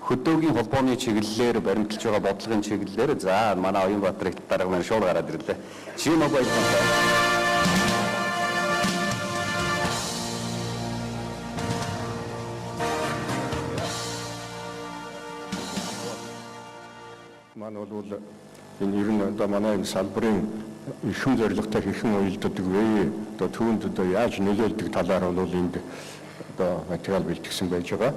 хөдөөгийн холбооны чиглэлээр баримталж байгаа бодлогын чиглэлээр за манай Оюнбаатар их дарга маань шууд гараад ирлээ. Шинэ баярлалаа. Манай бол энэ ер нь одоо манай энэ салбарын ихэн зорилготой хэрхэн уялддаг вэ? Одоо түүнд одоо яаж нөлөөлдөг талаар бол энд одоо материал бэлтгэсэн байж байгаа.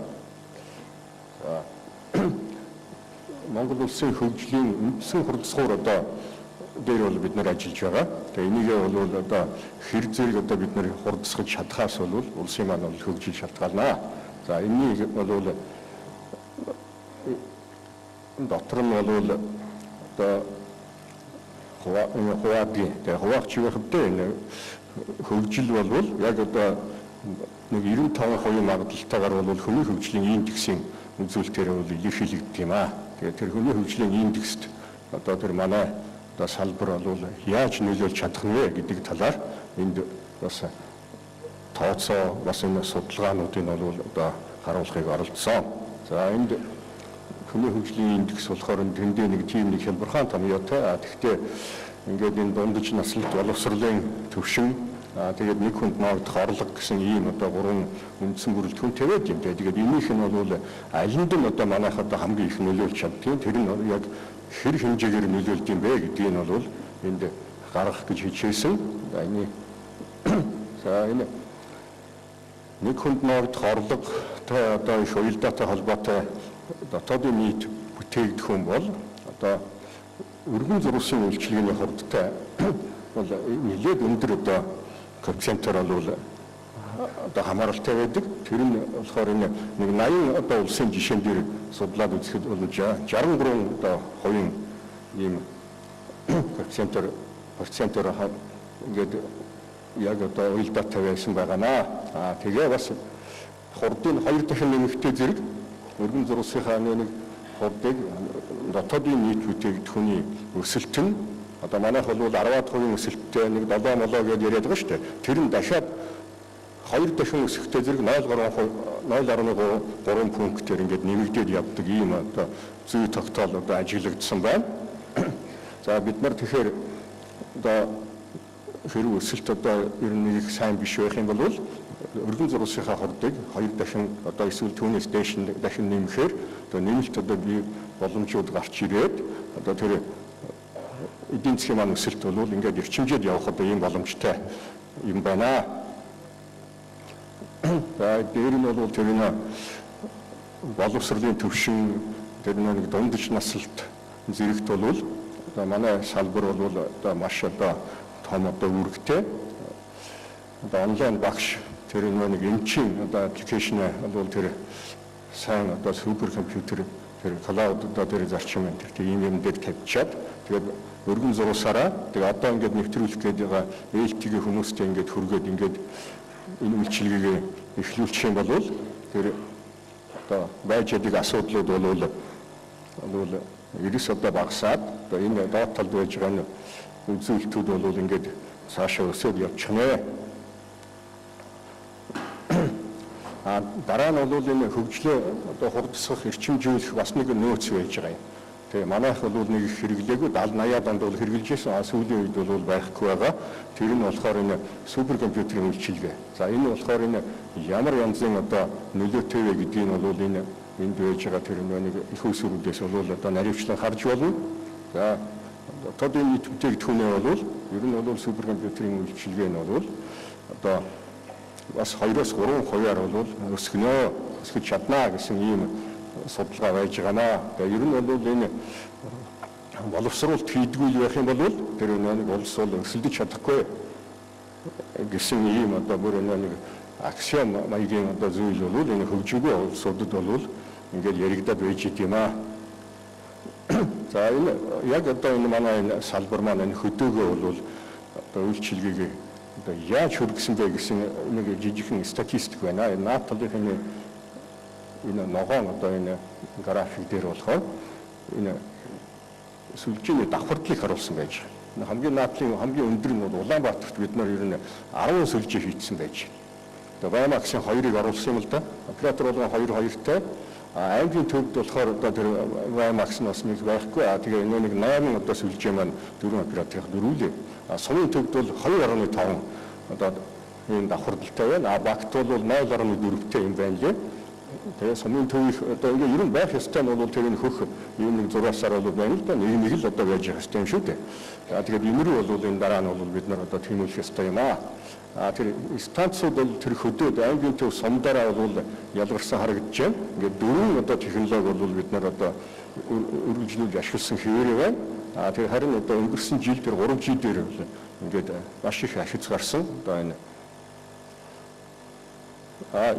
Монгол улсын хөгжлийн үндсэн хурдсуур одоо дээр бол бид нар ажиллаж байгаа. Тэгээ энийг бол одоо хэр зэрэг одоо бид нар хурдсгаж чадхаас бол улсын маань бол хөгжил шалтгаална. За энийг бол дотор нь бол одоо хуваагийн тэгээ хуваагч хэвдээ энэ хөгжил бол яг одоо нэг 95% магадлалтайгаар бол хүний хөгжлийн индексийн үзүүлэлтээр бол илэрхийлэгддэг юм аа. Тэгээд тэр хүний хөгжлийн индекст одоо тэр манай одоо салбар бол яаж нөлөөлж чадах нь вэ гэдэг талаар энд бас тооцоо бас энэ судалгаануудыг бол одоо харуулахыг оролдсон. За энд хүний хөгжлийн индекс болохоор тэндээ нэг тийм нэг хялбархан томьёотой. Тэгэхдээ ингээд энэ дундаж наслт боловсролын төвшин тэгээд нэг хүнд ногдох орлого гэсэн ийм одоо гурван үндсэн бүрэлдэхүүн тавиад юм. Тэгээд энийх нь бол алинд нь одоо манайх одоо хамгийн их нөлөөлж чаддаг. Тэр нь яг хэр хэмжээгээр нөлөөлд юм бэ гэдгийг нь бол энд гаргах гэж хичээсэн. За энэ нэг хүнд ногдох орлоготой одоо их уялдаатай холбоотой дотоодын нийт бүтээгдэхүүн бол одоо өргөн зурвасын үйлчилгээний хурдтай бол нэлээд өндөр одоо коэффициентээр бол одоо хамааралтай байдаг. Тэр нь болохоор энэ нэг 80 одоо улсын жишээн дээр судлаад үзэхэд бол 63 одоо хувийн ийм коэффициентээр ингээд яг одоо уялдаатай байсан байгаамаа. Тэгээ бас хурдын 2 дахин нэмэгтэй зэрэг өргөн зурвасынхаа нэг хурдыг дотоодын нийт бүтээгдэхүүний өсөлт нь одоо манайх бол 10% өсөлттэй нэг 7 молоо гэж яриад байгаа шүү дээ. Тэр нь дахиад 2 дахин өсөхтэй зэрэг 0.3 пунктээр ингээд нэмэгдээд явдаг ийм одоо зүй тогтоол одоо ажиглагдсан байна. За бид нар тэгэхээр одоо хэрэг өсөлт одоо ер нь их сайн биш байх юм бол өргөн зурвасынхаа хурдыг 2 дахин одоо эсвэл түүнээс дээш дахин нэмэхээр одоо нэмэлт одоо бий боломжууд гарч ирээд одоо тэр эдийн засгийн маань өсөлт бол ингээд эрчимжээд явах одоо ийм боломжтой юм байна. За дээр нь бол тэр нэг боловсролын төвшин тэр нэг дундаж наслт зэрэгт бол одоо манай салбар бол одоо маш одоо том одоо үүрэгтэй одоо онлайн багш тэр нэг эмчийн одоо аппликейшн бол тэр сайн одоо супер компьютер тэр клауд одоо тэр зарчим энэ тэр ийм юм дээр тавьчаад тэгээд өргөн зурвасаараа тэгээд одоо ингээд нэвтрүүлэх гээд байгаа ээлтгийн хүмүүстэй ингээд хүргээд ингээд энэ үйлчилгээгээ эхлүүлчих юм бол тэр одоо байж байгаа асуудлууд бол ерөөс одоо багасаад одоо энэ доод талд байж байгаа үзүүлэлтүүд бол ингээд цаашаа өсөд явчих нэ. Дараа нь бол энэ хөгжлөө одоо хурдсах эрчимжүүлэх бас нэг нөөц байж байгаа юм. Тэгээ манайх бол нэг их хэрэглээгүй 70-80 онд бол хэрэгжилж байсан. Сүүлийн үед бол байхгүй байгаа. Тэр нь болохоор энэ суперкомпьютерийн үйлчилгээ. За энэ болохоор энэ ямар янзын одоо нөлөөтэй вэ гэдгийг нь бол энд байж байгаа тэр нэг их усруудээс бол одоо наривчлан харж болно. За одоогийн нийт бүтээгдэхүүнээ бол ер нь бол суперкомпьютерийн үйлчилгээ нь бол одоо бас 2-3%-аар бол өсгөж чаднаа гэсэн ийм судалгаа байж байгаамаа. Тэгээ ер нь бол энэ боловсруулалт хийдгүй байх юм бол тэр нэг улс бол өсөлдөж чадахгүй гэсэн ийм одоо бүр нэг аксиом маягийн одоо зүйл бол энэ хөгжингүй улсуудад бол ингээд яригадад байж идэм аа. За энэ яг одоо энэ манай энэ салбар маань энэ хөдөөгөө бол одоо үйлчилгээгээ одоо яаж хөргсөн бэ гэсэн нэг жижигхэн статистик байна. Энэ наадталын энэ ногоон одоо энэ график дээр болохоор энэ сүлжээний давхардлыг харуулсан байж байна. Хамгийн наадлын хамгийн өндөр нь бол Улаанбаатарт бид нар ер нь 10 сүлжээ хийцсэн байж байна. Тэгээ Баймаксын 2-ыг оруулсан юм л да. Оператор болгон 2-2-тай Аймгийн төвд болохоор одоо тэр Ваймакс нь бас нэг байхгүй. Тэгээ энэ нэг 8 одоо сүлжээ маань 4 операторын дөрвөлээ. Сумын төвд бол 2.5 одоо энэ давхардалтай байна. Багт бол 0.4-тэй юм байна лээ. Тэгээ сумын төвийн одоо ингээ ер нь байх ёстой нь бол тэр энэ хөх юм нэг 6 сар бол байна л да. Нэг л одоо байж байгаа ёстой юм шүү дээ. Тэгээд юмруу бол энэ дараа нь бол бид нар одоо тиймүүлэх ёстой юм аа. Тэр станцууд бол тэр хөдөөд аймгийн төв сумдаараа бол ялгарсан харагдаж байна. Ингээд дөрвөн одоо технологи бол бид нар одоо үргэлжлүүлж ашигласан хэвээрээ байна. Тэр харин одоо өнгөрсөн жил тэр 3G дээр бол ингээд маш их ашиг гарсан. Одоо энэ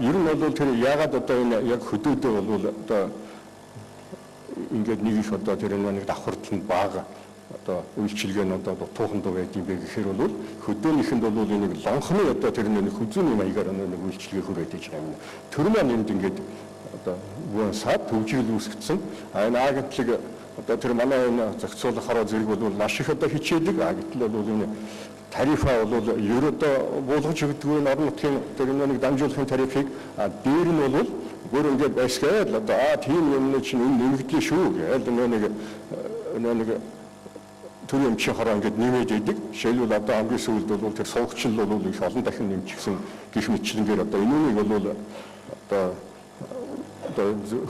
ер нь бол тэр яагаад одоо энэ яг хөдөөдөө бол одоо ингээд нэг их одоо тэр нэг давхардал нь бага одоо үйлчилгээ нь одоо дутуухан дуу байдсан бэ гэхээр бол хөдөөнийхэнд бол энэ лонхны одоо тэр нэг хүзүүний маягаар нэг үйлчилгээ хүрээд иж байгаа юм. Тэр маань энд ингээд одоо буун сад төвжирэл үүсгэсэн. Энэ агентлаг одоо тэр манай энэ зохицуулахаараа зэрэг бол маш их одоо хичээдэг. Гэтэл бол энэ тарифа бол ерөөдөө буулгаж өгдөг энэ орон нутгийн тэр нэг дамжуулахын тарифыг дээр нь бол бүр ингээд байсгаад одоо тийм юм чинь нэмэгдлээ шүү гэдэг нэг тэр юм чи хараа ингээд нэмээд идэг. Жишээлбэл одоо хамгийн сүүлд бол тэр суугчл бол их олон дахин нэмчихсэн гэх мэтлэнгээр одоо энэнийг бол одоо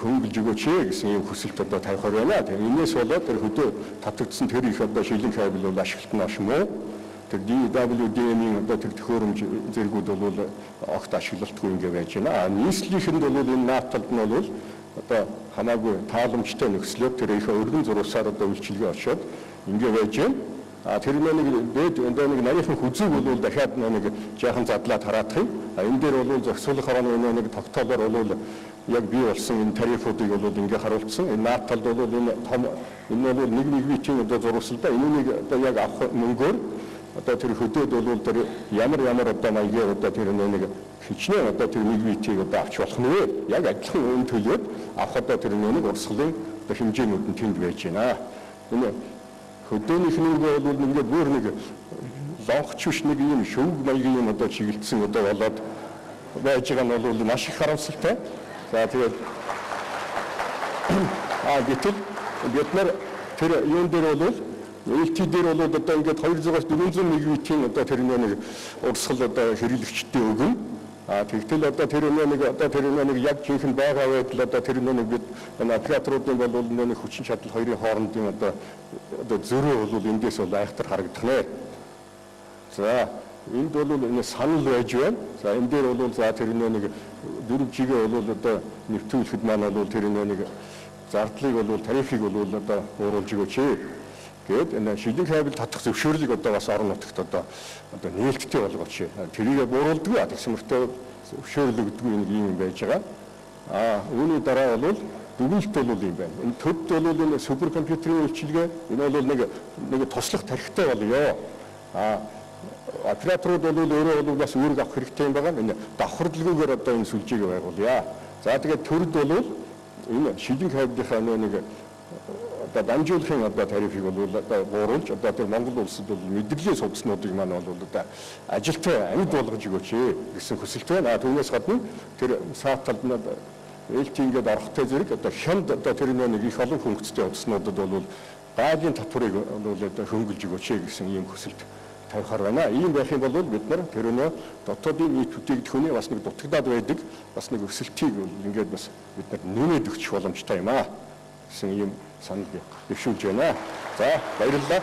хөнгөлж өгөөч гэсэн юм хүсэлт одоо тавихаар байна. Тэгээ энэс болоод тэр хөдөө татагдсан тэр их одоо шилэн кабель бол ашиглалтнаа шмөө. Тэр DWDM-ийн одоо тэр төхөөрөмж зэргүүд бол огт ашиглалтгүй ингээ байж байна. Нийслэлийнхэнд бол энэ нааталд нь бол одоо хамаагүй тааламжтай нөхцлөөр тэр их өргөн зурсаар одоо үйлчилгээ очоод ингээ байж байна. Тэр нэг дээд нэг нарийнхан хүзүүг бол дахиад нэг жаахан задлаад хараадах юм. Энэ дээр бол зохицуулах харааны нэг тогтоолоор бол яг бий болсон энэ тарифуудыг бол ингээ харуулсан. Энэ нааталд бол энэ том энэ бол нэг витийн одоо зурвалсалда энэнийг одоо яг авах мөнгөөр одоо тэр хөдөөд бол тэр ямар одоо маягаар одоо тэр нэг хичнээн одоо тэр нэг витийг одоо авч болох нэ яг адилхан өн төлөөд авах одоо тэр нэг урсгалын одоо хэмжээнүүд нь тэнд байж байна. Энэ хөдөөнийх нь бол ингээд бүр нэг лонхч биш нэг юм шүүг маягийн юм одоо чиглэлсэн одоо болоод байж байгаа нь бол маш их харамсалтай. За тэгээд гэтэл бид нар тэр юун дээр бол ээлти дээр бол одоо ингээд 200-аас 400 мегаваттын одоо тэр нэг урсгал одоо хэрэглэгчтэй өгнө. Тэгтэл одоо тэр нэг яг жинхэнэ байгаа байдал одоо тэр нэг бид операторуудын бол нэг хүчин чадал хоёрын хоорондын одоо зөрөө бол эндээс бол айхтар харагдах нэ. За энд бол энэ санал байж байна. За энэ дээр бол за тэр нэг 4G-гээ бол одоо нэвтрүүлэхэд маань бол тэр нэг зардлыг бол тарифыг бол одоо ууруулж өгөөч. Гэт энэ шилэн кабель татах зөвшөөрлийг одоо бас орон нутагт одоо нээлттэй болгооч. Тэрийг бууруулдаг гэсэн мөртөө зөвшөөрөл өгдөг юм байж байгаа. Үүний дараа бол дүгнэлт бол юм байна. Энэ төд бол энэ суперкомпьютерийн үйлчилгээ энэ бол нэг туслах тарихтай болёо. Операторууд бол өөрөө бол бас үүрэг авах хэрэгтэй юм байгаа. Энэ давхардалгүйгээр одоо энэ сүлжээг байгуулъя. За тэгээд төрд бол энэ шилэн кабелийнхаа нэг одоо дамжуулахын одоо тарифыг бол одоо бууруулж одоо тэр Монгол улсад бол мэдрэлийн судалснуудыг маань бол одоо ажилтай амьд болгож өгөөч гэсэн хүсэлт байна. Түүнээс гадна тэр сааталд нь ээлти ингээд орохтой зэрэг одоо хянд одоо тэр нэг их олон функцтэй утаснуудад бол гаалийн татварыг бол одоо хөнгөлж өгөөч гэсэн ийм хүсэлт тавихаар байна. Ийм байх юм бол бид нар тэр нөө дотоодын нийт бүтээгдэхүүний бас нэг дутагдаад байдаг бас нэг өсөлтийг ингээд бас бид нар нэмээд өгчих боломжтой юм аа гэсэн ийм санал бэвшүүлж байна. За баярлалаа.